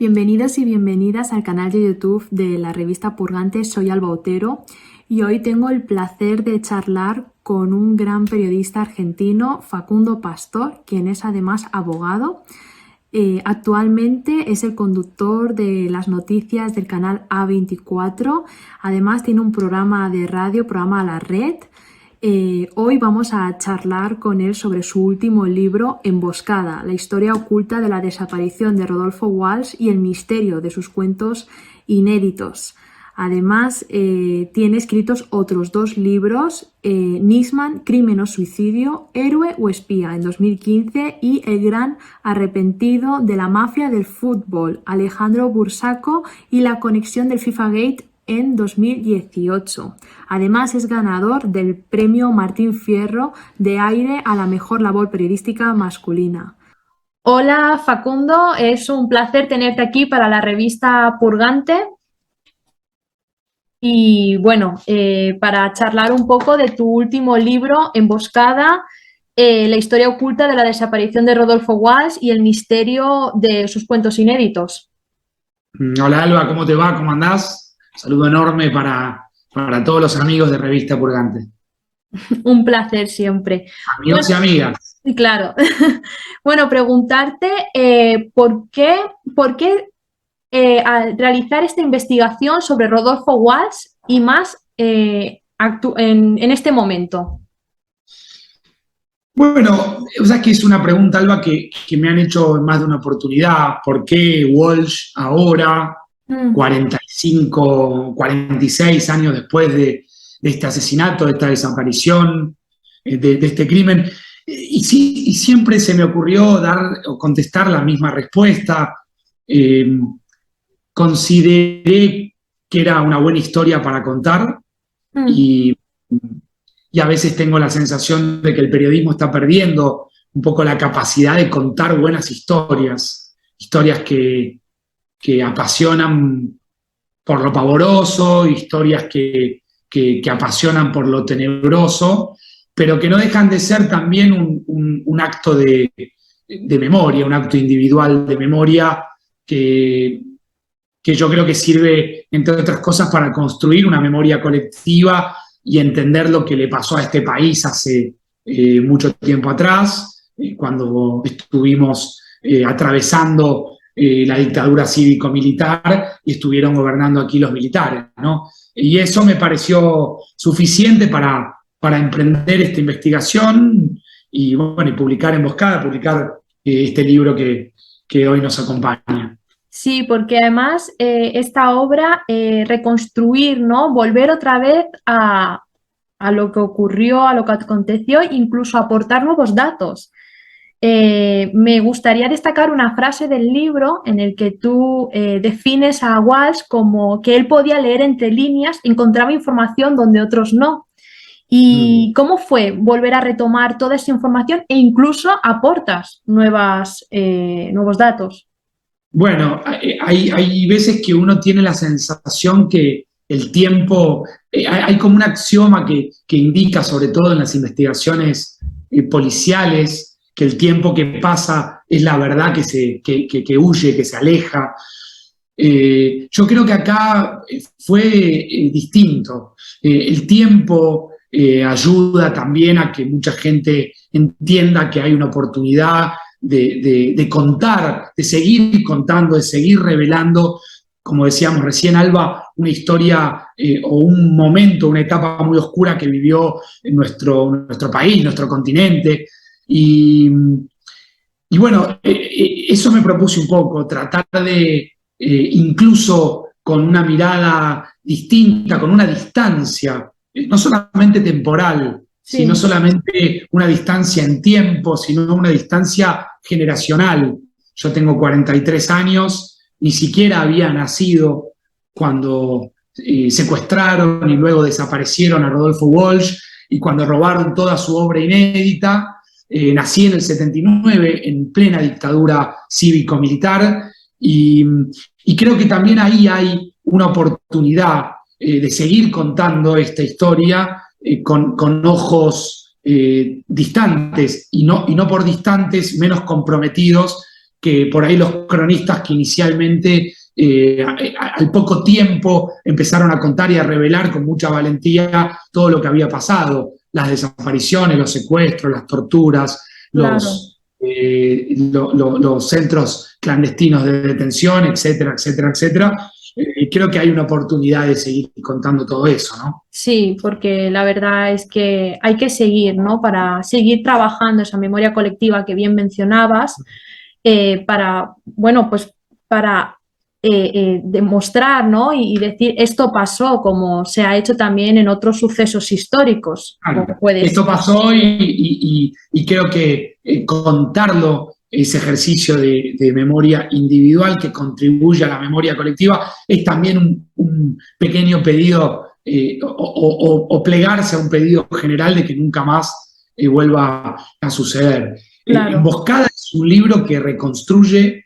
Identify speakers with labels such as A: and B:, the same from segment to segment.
A: Bienvenidos y bienvenidas al canal de YouTube de la revista Purgante. Soy Alba Otero y hoy tengo el placer de charlar con un gran periodista argentino, Facundo Pastor, quien es además abogado. Actualmente es el conductor de las noticias del canal A24. Además tiene un programa de radio, programa La Red. Hoy vamos a charlar con él sobre su último libro, Emboscada, la historia oculta de la desaparición de Rodolfo Walsh y el misterio de sus cuentos inéditos. Además, tiene escritos otros dos libros, Nisman, Crimen o Suicidio, Héroe o Espía, en 2015, y El gran arrepentido de la mafia del fútbol, Alejandro Bursaco y la conexión del FIFA Gate, en 2018. Además es ganador del premio Martín Fierro de Aire a la mejor labor periodística masculina. Hola Facundo, es un placer tenerte aquí para la revista Purgante. Y bueno, para charlar un poco de tu último libro, Emboscada, la historia oculta de la desaparición de Rodolfo Walsh y el misterio de sus cuentos inéditos.
B: Hola Alba, ¿cómo te va? ¿Cómo andás? Saludo enorme para todos los amigos de Revista Purgante.
A: Un placer siempre.
B: Amigos y amigas.
A: Claro. Bueno, preguntarte ¿por qué al realizar esta investigación sobre Rodolfo Walsh y más en este momento?
B: Bueno, o sea que es una pregunta, Alba, que me han hecho en más de una oportunidad. ¿Por qué Walsh ahora, 45, 46 años después de este asesinato, de esta desaparición, de este crimen? Y siempre se me ocurrió contestar la misma respuesta. Consideré que era una buena historia para contar y a veces tengo la sensación de que el periodismo está perdiendo un poco la capacidad de contar buenas historias, historias que apasionan por lo pavoroso, historias que apasionan por lo tenebroso, pero que no dejan de ser también un acto de memoria, un acto individual de memoria que yo creo que sirve, entre otras cosas, para construir una memoria colectiva y entender lo que le pasó a este país hace mucho tiempo atrás, cuando estuvimos atravesando la dictadura cívico-militar y estuvieron gobernando aquí los militares, ¿no? Y eso me pareció suficiente para emprender esta investigación y, bueno, y publicar Emboscada, publicar este libro que hoy nos acompaña.
A: Sí, porque además esta obra, reconstruir, ¿no? Volver otra vez a lo que ocurrió, a lo que aconteció, incluso aportar nuevos datos. Me gustaría destacar una frase del libro en el que tú defines a Walsh como que él podía leer entre líneas, encontraba información donde otros no. ¿Y cómo fue volver a retomar toda esa información e incluso aportas nuevos datos?
B: Bueno, hay veces que uno tiene la sensación que el tiempo, hay como un axioma que indica, sobre todo en las investigaciones policiales, que el tiempo que pasa es la verdad que huye, que se aleja. Yo creo que acá fue distinto. El tiempo ayuda también a que mucha gente entienda que hay una oportunidad de contar, de seguir contando, de seguir revelando, como decíamos recién, Alba, una historia o un momento, una etapa muy oscura que vivió en nuestro país, nuestro continente. Y bueno, eso me propuse un poco, tratar de, incluso con una mirada distinta, con una distancia, no solamente temporal, sí, no solamente una distancia en tiempo, sino una distancia generacional. Yo tengo 43 años, ni siquiera había nacido cuando secuestraron y luego desaparecieron a Rodolfo Walsh y cuando robaron toda su obra inédita. Nací en el 79, en plena dictadura cívico-militar, y creo que también ahí hay una oportunidad de seguir contando esta historia con ojos distantes, y no por distantes menos comprometidos que por ahí los cronistas que inicialmente al poco tiempo empezaron a contar y a revelar con mucha valentía todo lo que había pasado, las desapariciones, los secuestros, las torturas,
A: claro.
B: los centros clandestinos de detención, etcétera, etcétera, etcétera. Creo que hay una oportunidad de seguir contando todo eso, ¿no?
A: Sí, porque la verdad es que hay que seguir, ¿no? Para seguir trabajando esa memoria colectiva que bien mencionabas, para, bueno, pues para demostrar, ¿no? Y decir esto pasó, como se ha hecho también en otros sucesos históricos.
B: Claro,
A: Como puede
B: esto
A: ser.
B: pasó y creo que contarlo, ese ejercicio de memoria individual que contribuye a la memoria colectiva, es también un pequeño pedido o plegarse a un pedido general de que nunca más vuelva a suceder.
A: Claro,
B: Emboscada es un libro que reconstruye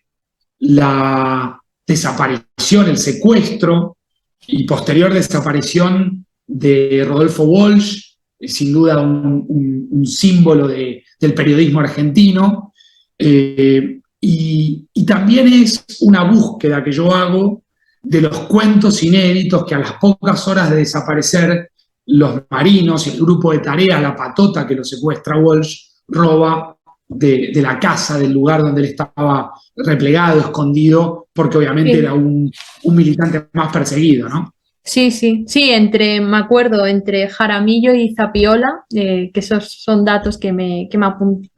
B: la desaparición, el secuestro y posterior desaparición de Rodolfo Walsh, sin duda un símbolo del periodismo argentino, y también es una búsqueda que yo hago de los cuentos inéditos que a las pocas horas de desaparecer los marinos y el grupo de tarea, la patota que lo secuestra Walsh, roba de la casa, del lugar donde él estaba replegado, escondido, porque obviamente
A: sí.
B: era un militante más perseguido, ¿no?
A: Sí, sí, sí, me acuerdo, entre Jaramillo y Zapiola, que esos son datos que me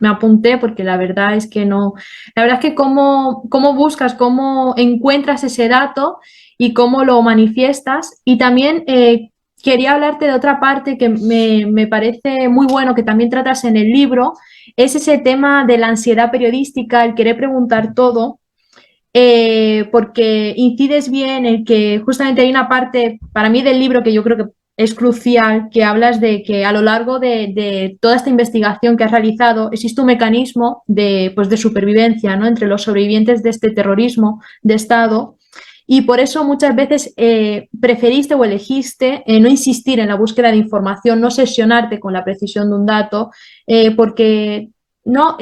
A: apunté, porque la verdad es que no, la verdad es que cómo buscas, cómo encuentras ese dato y cómo lo manifiestas. Y también quería hablarte de otra parte que me parece muy bueno, que también tratas en el libro, es ese tema de la ansiedad periodística, el querer preguntar todo, porque incides bien en que justamente hay una parte, para mí, del libro que yo creo que es crucial, que hablas de que a lo largo de toda esta investigación que has realizado existe un mecanismo pues de supervivencia, ¿no? Entre los sobrevivientes de este terrorismo de Estado, y por eso muchas veces preferiste o elegiste no insistir en la búsqueda de información, no obsesionarte con la precisión de un dato, porque no,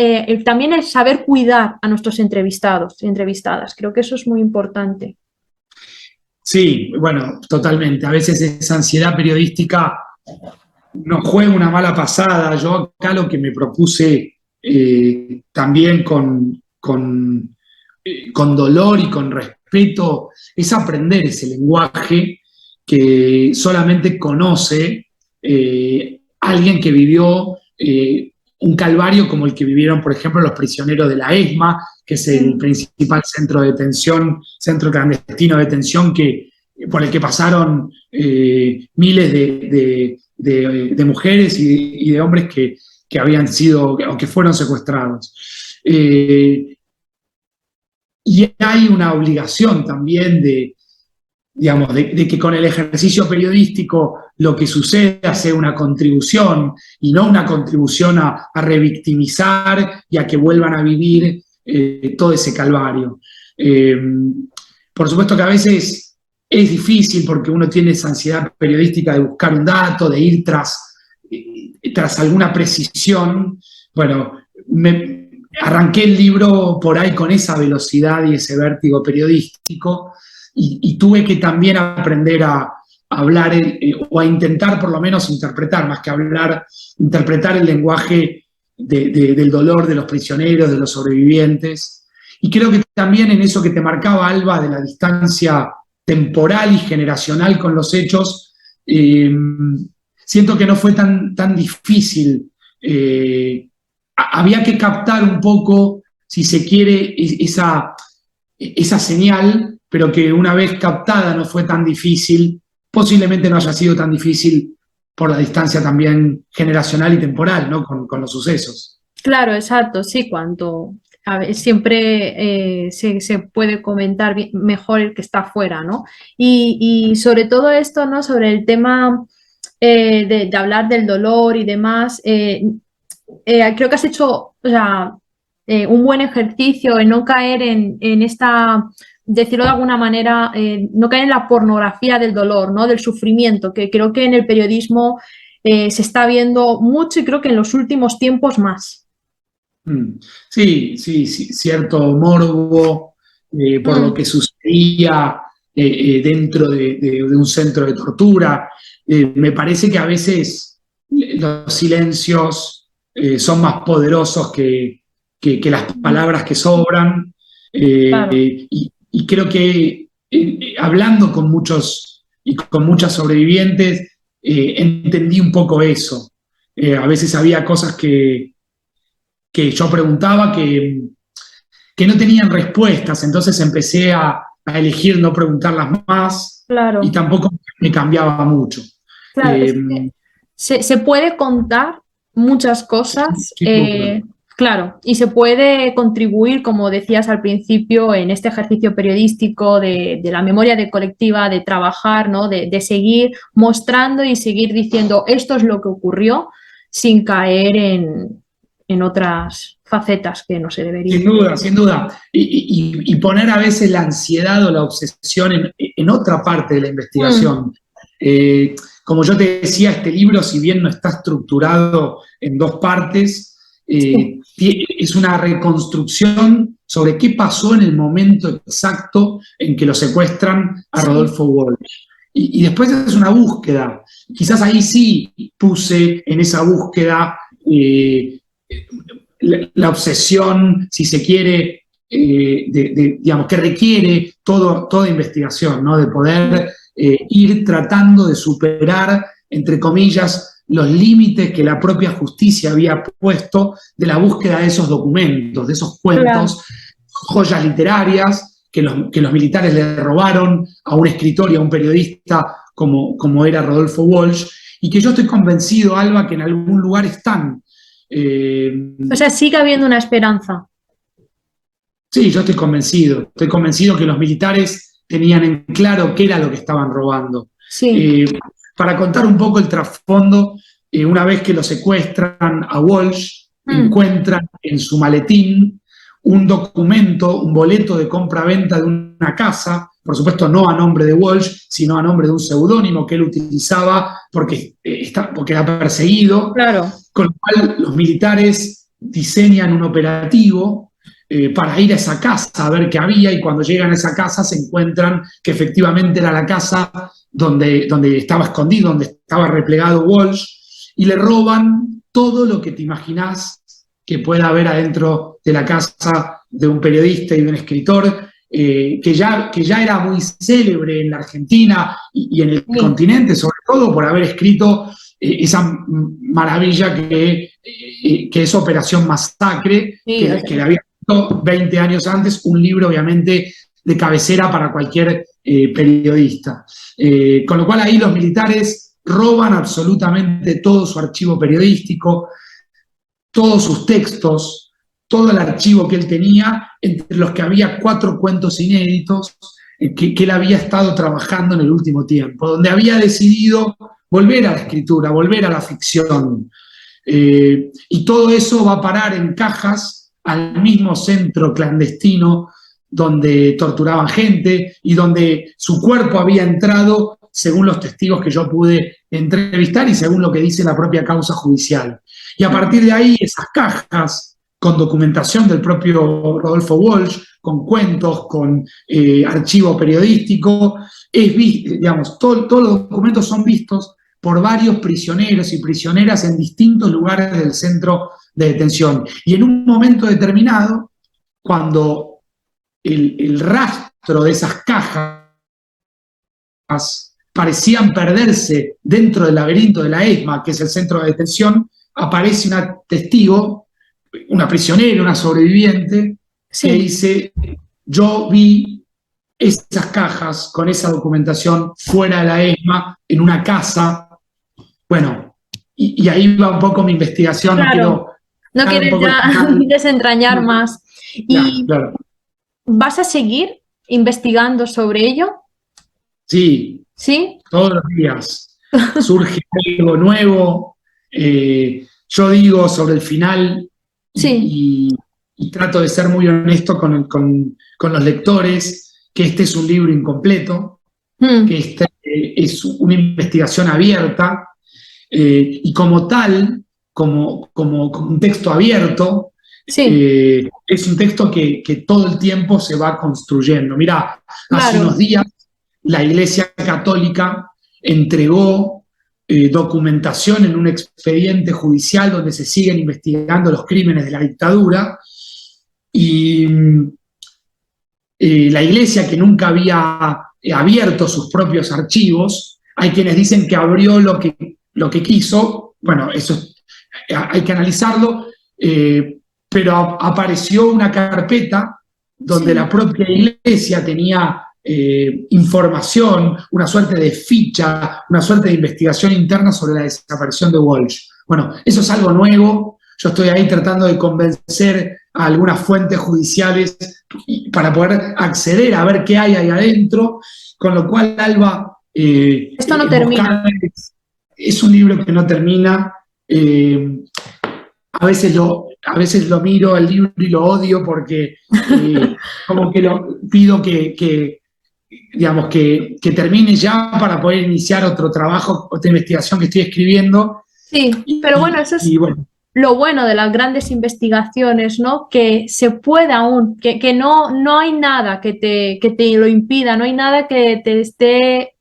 A: también el saber cuidar a nuestros entrevistados y entrevistadas. Creo que eso es muy importante.
B: Sí, bueno, totalmente. A veces esa ansiedad periodística nos juega una mala pasada. Yo acá lo que me propuse también con dolor y con respeto es aprender ese lenguaje que solamente conoce alguien que vivió un calvario como el que vivieron, por ejemplo, los prisioneros de la ESMA, que es el principal centro de detención, centro clandestino de detención por el que pasaron miles de mujeres y de hombres que habían sido o que fueron secuestrados. Y hay una obligación también digamos, de que con el ejercicio periodístico lo que suceda sea una contribución y no una contribución a revictimizar y a que vuelvan a vivir todo ese calvario. Por supuesto que a veces es difícil porque uno tiene esa ansiedad periodística de buscar un dato, de ir tras alguna precisión. Bueno, arranqué el libro por ahí con esa velocidad y ese vértigo periodístico y tuve que también aprender a hablar o a intentar por lo menos interpretar, más que hablar, interpretar el lenguaje del dolor de los prisioneros, de los sobrevivientes. Y creo que también en eso que te marcaba, Alba, de la distancia temporal y generacional con los hechos, siento que no fue tan difícil. Había que captar un poco, si se quiere, esa señal, pero que una vez captada no fue tan difícil, posiblemente no haya sido tan difícil por la distancia también generacional y temporal, ¿no? Con los sucesos.
A: Claro, exacto, sí, a ver, siempre se puede comentar mejor el que está fuera, ¿no? Y sobre todo esto, ¿no? Sobre el tema de hablar del dolor y demás, creo que has hecho, o sea, un buen ejercicio en no caer en esta, decirlo de alguna manera, no caer en la pornografía del dolor, ¿no? Del sufrimiento, que creo que en el periodismo se está viendo mucho y creo que en los últimos tiempos más.
B: Sí, sí, sí, cierto morbo por lo
A: Mm,
B: que sucedía dentro de un centro de tortura. Me parece que a veces los silencios son más poderosos que las
A: mm,
B: palabras que sobran.
A: claro.
B: Y creo que hablando con muchos y con muchas sobrevivientes, entendí un poco eso. A veces había cosas que yo preguntaba que no tenían respuestas, entonces empecé a elegir no preguntarlas más y
A: Claro.
B: tampoco me cambiaba mucho.
A: Claro,
B: Eh,
A: es que se puede contar muchas cosas,
B: sí, obvio.
A: claro, y se puede contribuir, como decías al principio, en este ejercicio periodístico de la memoria de colectiva, de trabajar, ¿no? De seguir mostrando y seguir diciendo esto es lo que ocurrió sin caer en otras facetas que no se debería.
B: Sin duda, sin duda. Y poner a veces la ansiedad o la obsesión en otra parte de la
A: Mm,
B: investigación. Como yo te decía, este libro, si bien no está estructurado en dos partes,
A: sí,
B: es una reconstrucción sobre qué pasó en el momento exacto en que lo secuestran a
A: sí,
B: Rodolfo Walsh. Y después es una búsqueda. Quizás ahí sí puse en esa búsqueda la obsesión, si se quiere, digamos, que requiere toda investigación, ¿no? De poder ir tratando de superar, entre comillas, los límites que la propia justicia había puesto de la búsqueda de esos documentos, de esos
A: claro.
B: cuentos, joyas literarias que los militares le robaron a un escritor y a un periodista como era Rodolfo Walsh, y que yo estoy convencido, Alba, que en algún lugar están. Eh,
A: O sea, sigue habiendo una esperanza.
B: Sí, yo estoy convencido que los militares tenían en claro qué era lo que estaban robando.
A: Sí,
B: Eh, para contar un poco el trasfondo, una vez que lo secuestran a Walsh,
A: mm,
B: encuentran en su maletín un documento, un boleto de compra-venta de una casa, por supuesto no a nombre de Walsh, sino a nombre de un seudónimo que él utilizaba porque era perseguido,
A: claro,
B: con lo cual los militares diseñan un operativo para ir a esa casa a ver qué había, y cuando llegan a esa casa se encuentran que efectivamente era la casa donde estaba escondido, donde estaba replegado Walsh, y le roban todo lo que te imaginás que pueda haber adentro de la casa de un periodista y de un escritor, que ya era muy célebre en la Argentina y en el
A: sí,
B: continente, sobre todo por haber escrito esa maravilla que es Operación Masacre,
A: sí,
B: que le había 20 años antes, un libro obviamente de cabecera para cualquier periodista. Con lo cual ahí los militares roban absolutamente todo su archivo periodístico, todos sus textos, todo el archivo que él tenía, entre los que había 4 cuentos inéditos que él había estado trabajando en el último tiempo, donde había decidido volver a la escritura, volver a la ficción. Y todo eso va a parar en cajas al mismo centro clandestino donde torturaban gente y donde su cuerpo había entrado, según los testigos que yo pude entrevistar y según lo que dice la propia causa judicial. Y a partir de ahí, esas cajas con documentación del propio Rodolfo Walsh, con cuentos, con archivo periodístico, digamos, todos los documentos son vistos por varios prisioneros y prisioneras en distintos lugares del centro de detención. Y en un momento determinado, cuando el rastro de esas cajas parecían perderse dentro del laberinto de la ESMA, que es el centro de detención, aparece una testigo, una prisionera, una sobreviviente, que
A: sí.
B: dice, yo vi esas cajas con esa documentación fuera de la ESMA, en una casa. Bueno, y ahí va un poco mi investigación, no
A: Claro,
B: quiero
A: no
B: dar un
A: quieres
B: poco el
A: ya
B: final.
A: desentrañar más.
B: Claro,
A: ¿Y
B: claro.
A: vas a seguir investigando sobre ello?
B: Sí,
A: ¿Sí?
B: todos los días surge algo nuevo. Yo digo sobre el final
A: Sí.
B: y trato de ser muy honesto con los lectores, que este es un libro incompleto, que
A: Mm,
B: este es una investigación abierta, y como tal, como un texto abierto,
A: Sí,
B: Es un texto que todo el tiempo se va construyendo. Mirá, hace
A: claro.
B: unos días la Iglesia Católica entregó documentación en un expediente judicial donde se siguen investigando los crímenes de la dictadura y la Iglesia, que nunca había abierto sus propios archivos, hay quienes dicen que abrió lo que quiso, bueno, hay que analizarlo, pero apareció una carpeta donde
A: Sí.
B: la propia Iglesia tenía información, una suerte de ficha, una suerte de investigación interna sobre la desaparición de Walsh. Bueno, eso es algo nuevo. Yo estoy ahí tratando de convencer a algunas fuentes judiciales para poder acceder a ver qué hay ahí adentro, con lo cual, Alba,
A: Esto no
B: buscar
A: termina.
B: es un libro que no termina. A veces lo miro el libro y lo odio porque como que pido digamos, que termine ya para poder iniciar otro trabajo, otra investigación que estoy escribiendo.
A: Sí, pero bueno, eso es
B: Y bueno,
A: lo bueno de las grandes investigaciones, ¿no? Que se puede aún, que no hay nada que te lo impida, no hay nada que te esté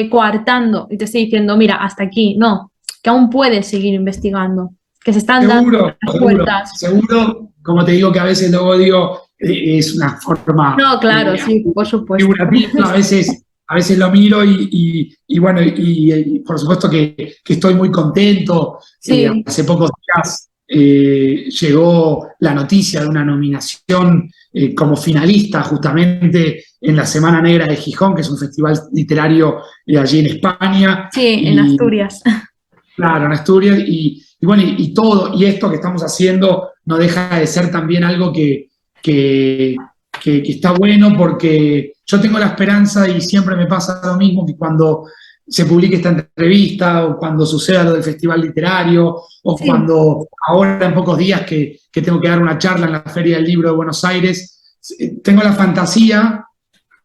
A: coartando y te esté diciendo, mira, hasta aquí, no, que aún puedes seguir investigando, que se están dando
B: seguro,
A: las
B: seguro,
A: puertas.
B: seguro, como te digo que a veces lo odio, es una forma
A: No, claro, sí, por supuesto.
B: figurativa, a veces lo miro y bueno, y por supuesto que estoy muy contento.
A: Sí,
B: Hace pocos días llegó la noticia de una nominación como finalista justamente en la Semana Negra de Gijón, que es un festival literario allí en España.
A: sí, en
B: Y
A: Asturias.
B: claro, en Asturias, y bueno, y todo, y esto que estamos haciendo no deja de ser también algo que, que está bueno porque yo tengo la esperanza y siempre me pasa lo mismo que cuando se publique esta entrevista o cuando suceda lo del festival literario o
A: Sí,
B: cuando ahora en pocos días que tengo que dar una charla en la Feria del Libro de Buenos Aires, tengo la fantasía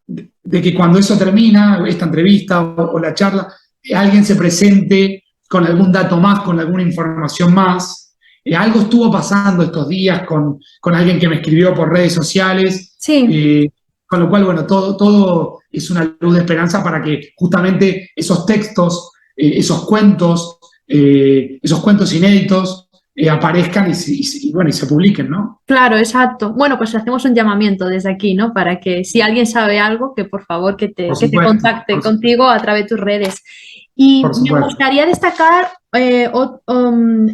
B: de que cuando eso termina, esta entrevista o la charla, alguien se presente con algún dato más, con alguna información más. Algo estuvo pasando estos días con alguien que me escribió por redes sociales,
A: sí.
B: con lo cual, bueno, todo es una luz de esperanza para que justamente esos textos, esos cuentos inéditos aparezcan bueno, y se publiquen, ¿no?
A: Claro, exacto. Bueno, pues hacemos un llamamiento desde aquí, ¿no? Para que si alguien sabe algo, que por favor
B: Por
A: que te
B: supuesto,
A: contacte contigo a través de tus redes. Y
B: por
A: me
B: supuesto.
A: gustaría destacar,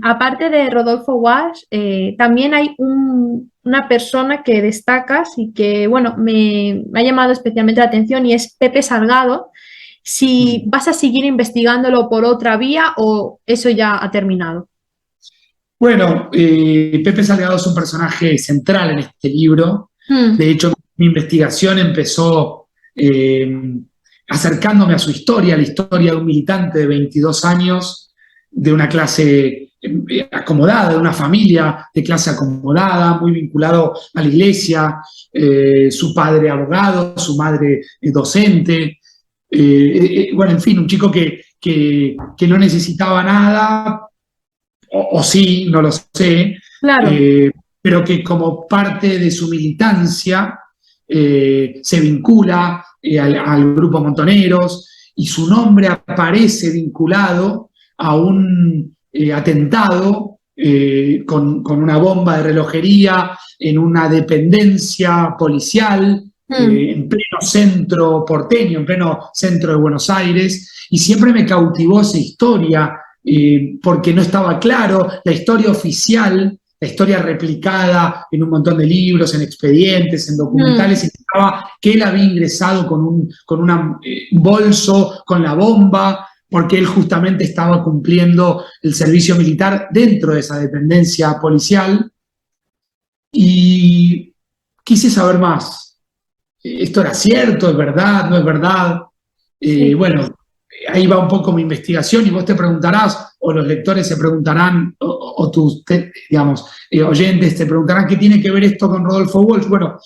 A: aparte de Rodolfo Walsh, también hay una persona que destacas y que, bueno, me ha llamado especialmente la atención y es Pepe Salgado. Si vas a seguir investigándolo por otra vía o eso ya ha terminado.
B: Bueno, Pepe Salgado es un personaje central en este libro.
A: Mm,
B: De hecho, mi investigación empezó acercándome a su historia, la historia de un militante de 22 años, de una clase acomodada, de una familia de clase acomodada, muy vinculado a la iglesia, su padre abogado, su madre docente. Bueno, en fin, un chico que no necesitaba nada, o sí, no lo sé,
A: claro.
B: eh, pero que como parte de su militancia se vincula al grupo Montoneros y su nombre aparece vinculado a un atentado con una bomba de relojería en una dependencia policial
A: Mm.
B: en pleno centro porteño, en pleno centro de Buenos Aires, y siempre me cautivó esa historia porque no estaba claro, la historia oficial, la historia replicada en un montón de libros, en expedientes, en
A: Mm.
B: documentales, indicaba que él había ingresado un bolso con la bomba, porque él justamente estaba cumpliendo el servicio militar dentro de esa dependencia policial. Y quise saber más. ¿Esto era cierto? ¿Es verdad? ¿No es verdad?
A: Sí.
B: Bueno, ahí va un poco mi investigación y vos te preguntarás, o los lectores se preguntarán, o tus, digamos, oyentes te preguntarán qué tiene que ver esto con Rodolfo Walsh. Bueno,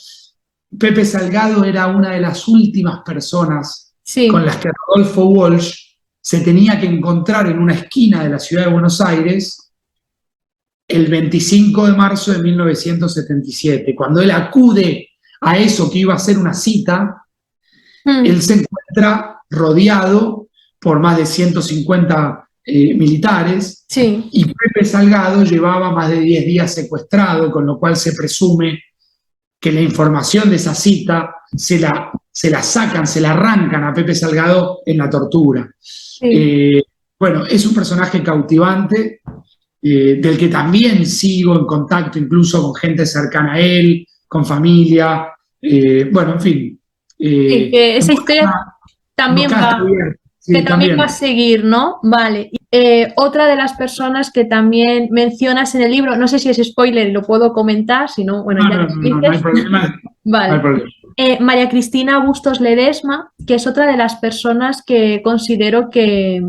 B: Pepe Salgado era una de las últimas personas con
A: Sí,
B: las que Rodolfo Walsh se tenía que encontrar en una esquina de la ciudad de Buenos Aires el 25 de marzo de 1977. Cuando él acude a eso que iba a ser una cita, él se encuentra rodeado por más de 150 militares,
A: Sí.
B: y Pepe Salgado llevaba más de 10 días secuestrado, con lo cual se presume que la información de esa cita se la sacan, se la arrancan a Pepe Salgado en la tortura.
A: Sí.
B: Bueno, es un personaje cautivante, del que también sigo en contacto incluso con gente cercana a él, con familia, bueno, en fin.
A: Sí, que esa historia también va,
B: sí,
A: que también va a seguir, ¿no? Vale. Otra de las personas que también mencionas en el libro, no sé si es spoiler y lo puedo comentar, si no, bueno, ya lo dices.
B: No hay problema.
A: Vale.
B: No hay problema.
A: María Cristina Bustos Ledesma, que es otra de las personas que considero que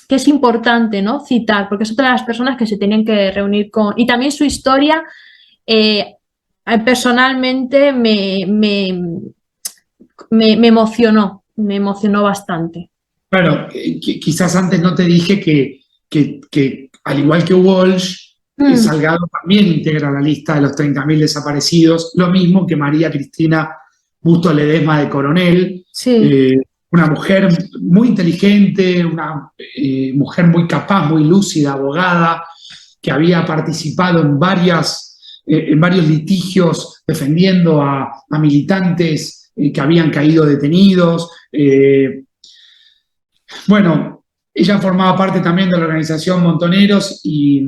A: es importante, ¿no?, citar, porque es otra de las personas que se tienen que reunir con... Y también su historia, personalmente, me emocionó bastante.
B: Claro, quizás antes no te dije que al igual que Walsh, Salgado también integra la lista de los 30.000 desaparecidos, lo mismo que María Cristina Bustos Ledesma de Coronel,
A: Sí.
B: una mujer muy inteligente, una mujer muy capaz, muy lúcida, abogada, que había participado en varios litigios defendiendo a militantes que habían caído detenidos. Bueno, ella formaba parte también de la organización Montoneros y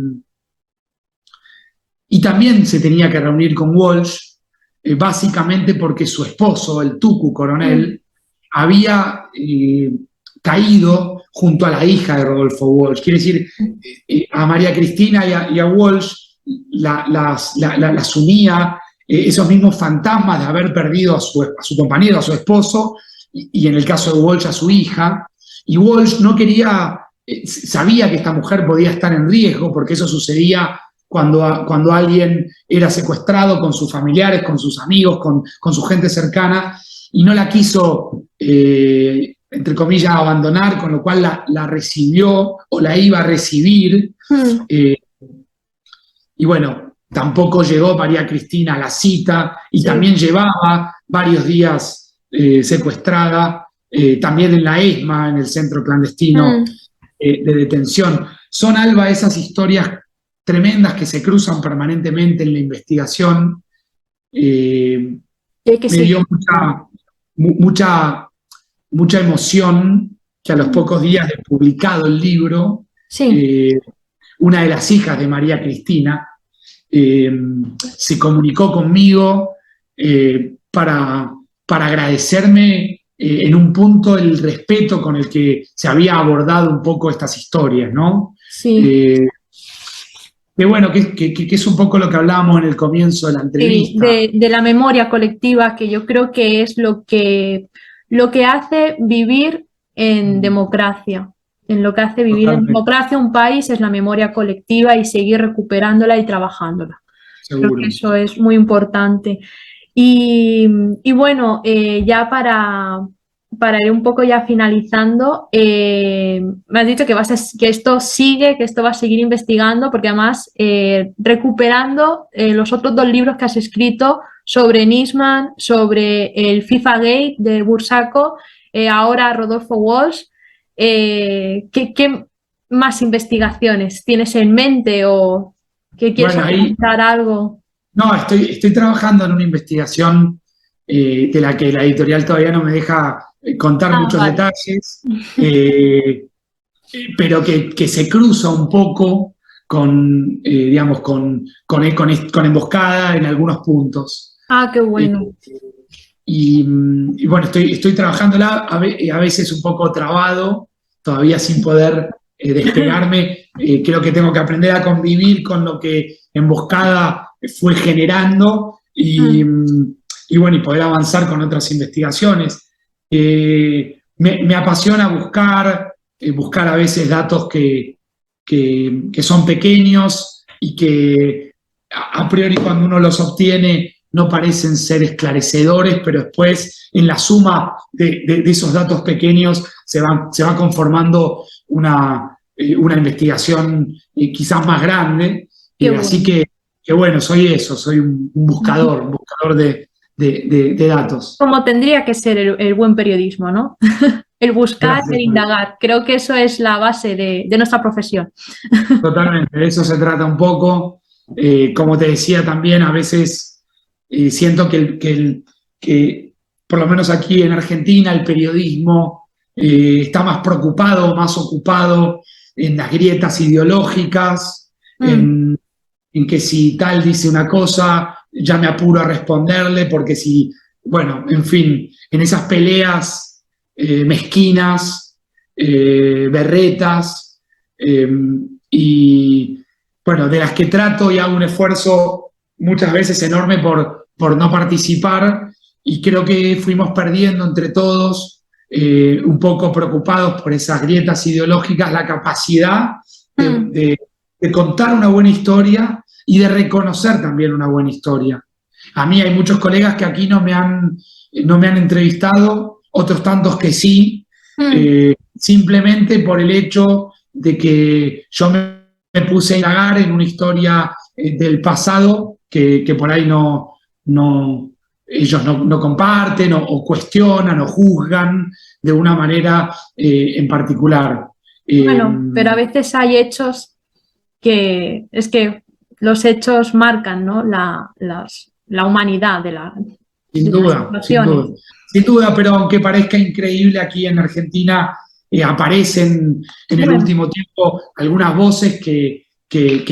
B: también se tenía que reunir con Walsh, básicamente porque su esposo, el Tucu Coronel, había caído junto a la hija de Rodolfo Walsh. Quiere decir, a María Cristina y a Walsh las unía esos mismos fantasmas de haber perdido a su compañero, a su esposo, y en el caso de Walsh a su hija. Y Walsh no quería, sabía que esta mujer podía estar en riesgo, porque eso sucedía cuando alguien era secuestrado con sus familiares, con sus amigos, con su gente cercana, y no la quiso, entre comillas, abandonar, con lo cual la recibió o la iba a recibir. Y bueno, tampoco llegó María Cristina a la cita, y también llevaba varios días secuestrada, también en la ESMA, en el centro clandestino de detención. Son, Alba, esas historias tremendas que se cruzan permanentemente en la investigación. Me dio mucha emoción que a los pocos días de publicado el libro, una de las hijas de María Cristina se comunicó conmigo para agradecerme en un punto el respeto con el que se había abordado un poco estas historias, ¿no?
A: Sí.
B: Que bueno, que es un poco lo que hablábamos en el comienzo de la entrevista.
A: De la memoria colectiva, que yo creo que es lo que hace vivir en democracia. En lo que hace vivir en democracia un país es la memoria colectiva y seguir recuperándola y trabajándola.
B: Seguro.
A: Creo que eso es muy importante. Y bueno, ya para ir un poco ya finalizando, me has dicho que que esto sigue, que esto va a seguir investigando, porque además recuperando los otros 2 libros que has escrito sobre Nisman, sobre el FIFA Gate de Bursaco, ahora Rodolfo Walsh, ¿qué más investigaciones tienes en mente o que quieres comentar algo?
B: No, estoy trabajando en una investigación de la que la editorial todavía no me deja contar muchos detalles, pero que se cruza un poco con, digamos, con Emboscada en algunos puntos.
A: Ah, qué bueno.
B: Y bueno, estoy trabajándola, a veces un poco trabado, todavía sin poder despegarme. Creo que tengo que aprender a convivir con lo que Emboscada fue generando y bueno, y poder avanzar con otras investigaciones. Me apasiona buscar a veces datos que son pequeños y que a priori cuando uno los obtiene no parecen ser esclarecedores, pero después en la suma de esos datos pequeños se va conformando una investigación quizás más grande.
A: Qué
B: Así
A: bueno.
B: que bueno, soy eso, soy un buscador de datos.
A: Como tendría que ser el buen periodismo, ¿no? El buscar,
B: Gracias,
A: el
B: Alba.
A: indagar. Creo que eso es la base de nuestra profesión.
B: Totalmente, de eso se trata un poco. Como te decía también, a veces siento que, por lo menos aquí en Argentina, el periodismo está más preocupado, más ocupado en las grietas ideológicas,
A: Mm,
B: en que si tal dice una cosa, ya me apuro a responderle, porque si, bueno, en fin, en esas peleas mezquinas, berretas, eh, y bueno, de las que trato y hago un esfuerzo muchas veces enorme por no participar, y creo que fuimos perdiendo entre todos, un poco preocupados por esas grietas ideológicas, la capacidad de,
A: mm.
B: de de contar una buena historia y de reconocer también una buena historia. A mí hay muchos colegas que aquí no me han entrevistado, otros tantos que sí,
A: Mm.
B: simplemente por el hecho de que yo me puse a indagar en una historia del pasado que por ahí ellos no comparten o cuestionan o juzgan de una manera en particular. Eh,
A: Bueno, pero a veces hay hechos que es que los hechos marcan, ¿no? La humanidad
B: Sin
A: de las
B: duda, sin
A: situaciones.
B: duda. Sin duda, pero aunque parezca increíble, aquí en Argentina aparecen en el
A: Bueno,
B: último tiempo algunas voces que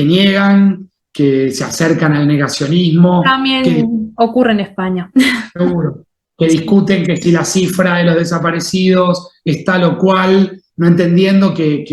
B: niegan, que se acercan al negacionismo,
A: también ocurre en España.
B: seguro, que
A: Sí,
B: discuten que si la cifra de los desaparecidos es tal o cual, no entendiendo que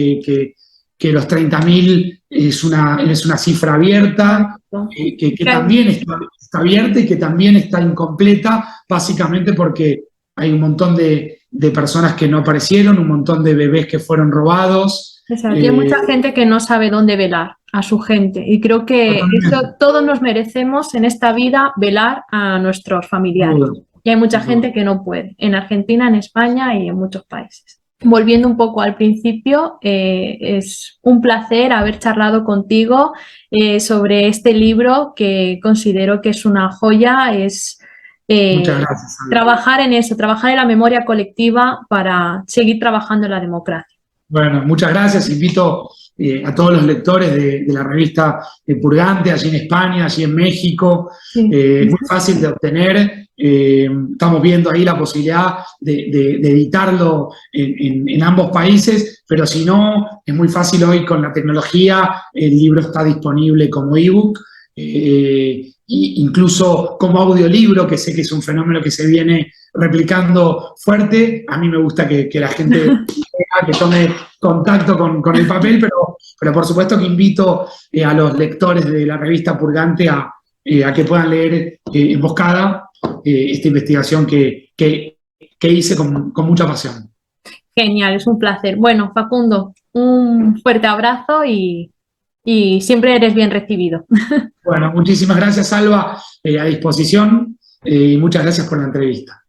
B: los 30.000 es una cifra abierta,
A: correcto.
B: que también está abierta y que también está incompleta, básicamente porque hay un montón de personas que no aparecieron, un montón de bebés que fueron robados.
A: Exacto. Y hay mucha gente que no sabe dónde velar a su gente. Y creo que eso
B: Totalmente,
A: todos nos merecemos en esta vida velar a nuestros
B: sin
A: familiares.
B: duda,
A: Y hay mucha
B: sin duda.
A: gente que no puede, en Argentina, en España y en muchos países. Volviendo un poco al principio, es un placer haber charlado contigo sobre este libro que considero que es una joya, es
B: Muchas
A: eh,
B: gracias, Alba.
A: trabajar en eso, trabajar en la memoria colectiva para seguir trabajando en la democracia.
B: Bueno, muchas gracias. Invito a todos los lectores de la revista Purgante, allí en España, allí en México.
A: Sí.
B: Es muy fácil de obtener. Estamos viendo ahí la posibilidad de editarlo en ambos países, pero si no, es muy fácil hoy con la tecnología. El libro está disponible como ebook. Incluso como audiolibro, que sé que es un fenómeno que se viene replicando fuerte. A mí me gusta que la gente que tome contacto con el papel, pero por supuesto que invito a los lectores de la revista Purgante a que puedan leer en Boscada esta investigación que hice con mucha pasión.
A: Genial, es un placer. Bueno, Facundo, un fuerte abrazo y siempre eres bien recibido.
B: Bueno, muchísimas gracias, Alba, a disposición, y muchas gracias por la entrevista.